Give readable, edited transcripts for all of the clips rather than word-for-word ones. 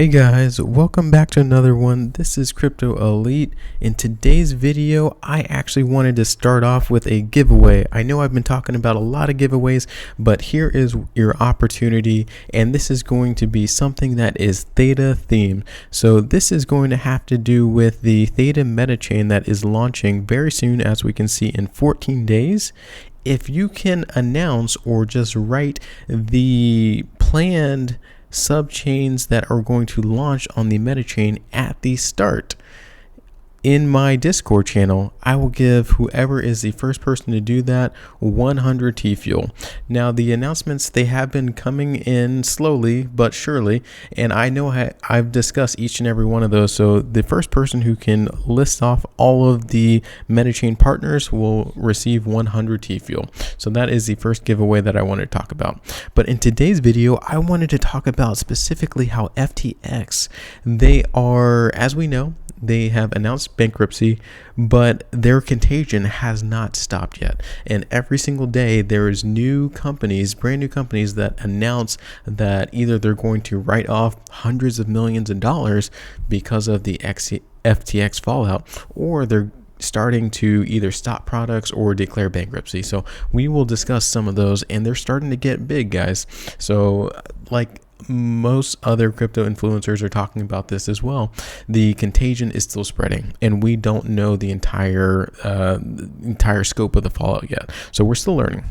Hey guys, welcome back to another one. This is Crypto Elite. In today's video, I actually wanted to start off with a giveaway. I know I've been talking about a lot of giveaways, but here is your opportunity, and this is going to be something that is Theta themed. So this is going to have to do with the Theta meta chain that is launching very soon, as we can see in 14 days. If you can announce or just write the planned subchains that are going to launch on the meta chain at the start in my Discord channel, I will give whoever is the first person to do that 100 TFUEL. Now, the announcements, they have been coming in slowly but surely, and I know I've discussed each and every one of those. So the first person who can list off all of the metachain partners will receive 100 TFUEL. So that is the first giveaway that I wanted to talk about. But in today's video, I wanted to talk about specifically how FTX, they are, as we know, they have announced bankruptcy, but their contagion has not stopped yet. And every single day there is new companies, brand new companies that announce that either they're going to write off hundreds of millions of dollars because of the FTX fallout, or they're starting to either stop products or declare bankruptcy. So we will discuss some of those, and they're starting to get big, guys. So like most other crypto influencers are talking about this as well, the contagion is still spreading, and we don't know the entire scope of the fallout yet. So we're still learning.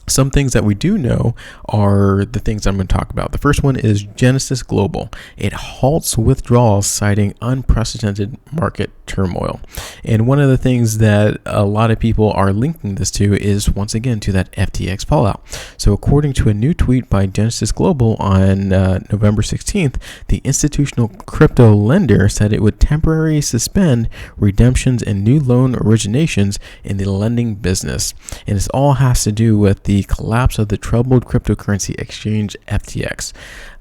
Some things that we do know are the things I'm going to talk about. The first one is Genesis Global. It halts withdrawals, citing unprecedented market turmoil. And one of the things that a lot of people are linking this to is, once again, to that FTX fallout. So according to a new tweet by Genesis Global on November 16th, the institutional crypto lender said it would temporarily suspend redemptions and new loan originations in the lending business. And this all has to do with the collapse of the troubled cryptocurrency exchange FTX,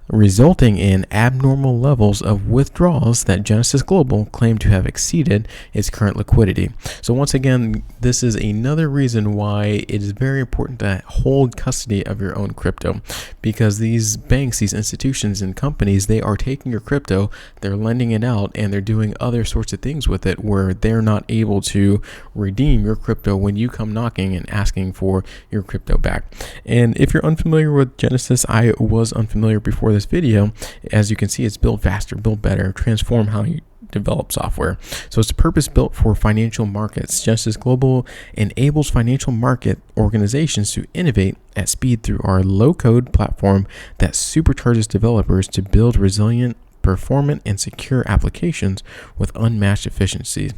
resulting in abnormal levels of withdrawals that Genesis Global claimed to have exceeded its current liquidity. So once again, this is another reason why it is very important to hold custody of your own crypto, because these banks, these institutions and companies, they are taking your crypto, they're lending it out, and they're doing other sorts of things with it where they're not able to redeem your crypto when you come knocking and asking for your crypto back. And if you're unfamiliar with Genesis, I was unfamiliar before this video. As you can see, it's build faster, build better, transform how you develop software. So it's purpose built for financial markets. Genesis Global enables financial market organizations to innovate at speed through our low-code platform that supercharges developers to build resilient, performant, and secure applications with unmatched efficiency.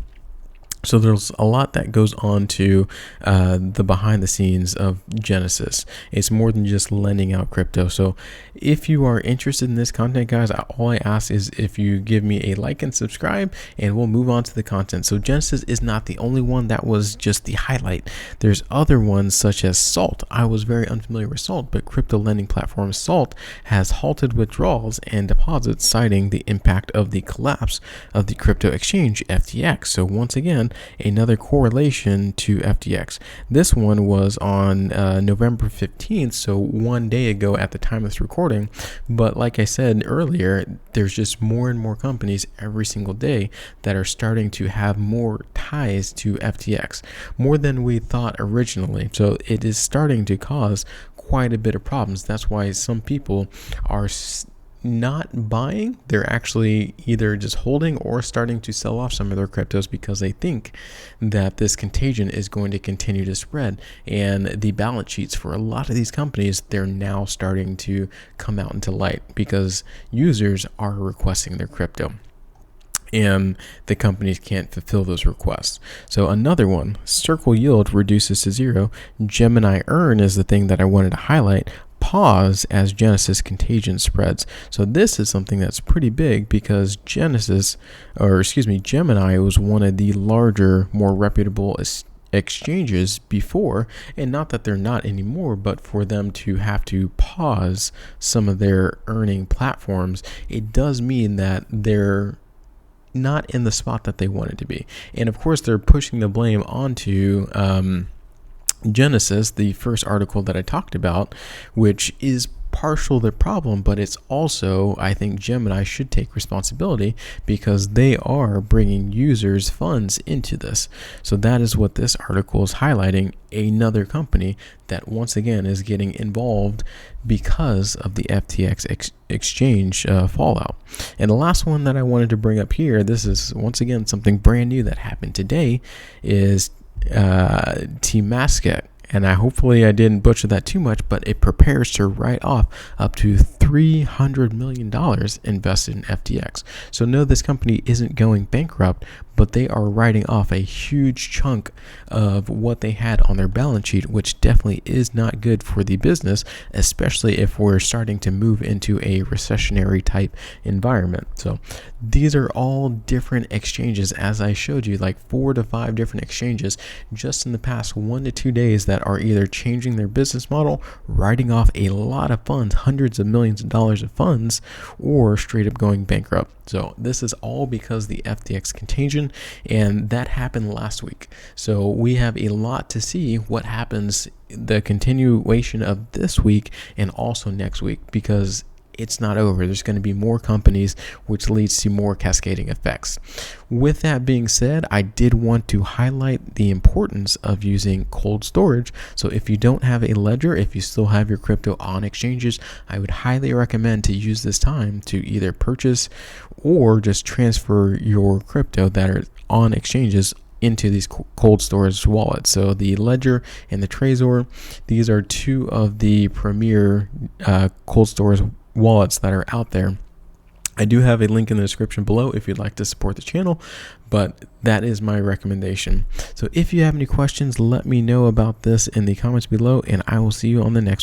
So there's a lot that goes on to the behind the scenes of Genesis. It's more than just lending out crypto. So if you are interested in this content, guys, all I ask is if you give me a like and subscribe, and we'll move on to the content. So Genesis is not the only one that was just the highlight. There's other ones such as Salt. I was very unfamiliar with Salt, but crypto lending platform Salt has halted withdrawals and deposits, citing the impact of the collapse of the crypto exchange FTX. So once again, another correlation to FTX. This one was on November 15th, so one day ago at the time of this recording. But like I said earlier, there's just more and more companies every single day that are starting to have more ties to FTX, more than we thought originally. So it is starting to cause quite a bit of problems. That's why some people are not buying, they're actually either just holding or starting to sell off some of their cryptos, because they think that this contagion is going to continue to spread. And the balance sheets for a lot of these companies, they're now starting to come out into light because users are requesting their crypto, and the companies can't fulfill those requests. So another one, Circle Yield reduces to zero. Gemini Earn is the thing that I wanted to highlight. Pause as Genesis contagion spreads. So this is something that's pretty big, because Gemini was one of the larger, more reputable exchanges before, and not that they're not anymore, but for them to have to pause some of their earning platforms, it does mean that they're not in the spot that they wanted to be. And of course, they're pushing the blame onto Genesis, the first article that I talked about, which is partial the problem, but it's also, I think Gemini should take responsibility because they are bringing users' funds into this. So that is what this article is highlighting, another company that once again is getting involved because of the FTX exchange fallout. And the last one that I wanted to bring up here, this is once again something brand new that happened today, is Temasek. And hopefully I didn't butcher that too much, but it prepares to write off up to $300 million invested in FTX. So no, this company isn't going bankrupt, but they are writing off a huge chunk of what they had on their balance sheet, which definitely is not good for the business, especially if we're starting to move into a recessionary type environment. So these are all different exchanges, as I showed you, like 4 to 5 different exchanges just in the past 1 to 2 days that are either changing their business model, writing off a lot of funds, hundreds of millions of dollars of funds, or straight up going bankrupt. So this is all because the FTX contagion, and that happened last week. So we have a lot to see what happens, the continuation of this week and also next week, because it's not over. There's going to be more companies, which leads to more cascading effects. With that being said, I did want to highlight the importance of using cold storage. So if you don't have a ledger, if you still have your crypto on exchanges, I would highly recommend to use this time to either purchase or just transfer your crypto that are on exchanges into these cold storage wallets. So the Ledger and the Trezor, these are two of the premier cold storage wallets that are out there. I do have a link in the description below if you'd like to support the channel, but that is my recommendation. So if you have any questions, let me know about this in the comments below, and I will see you on the next one.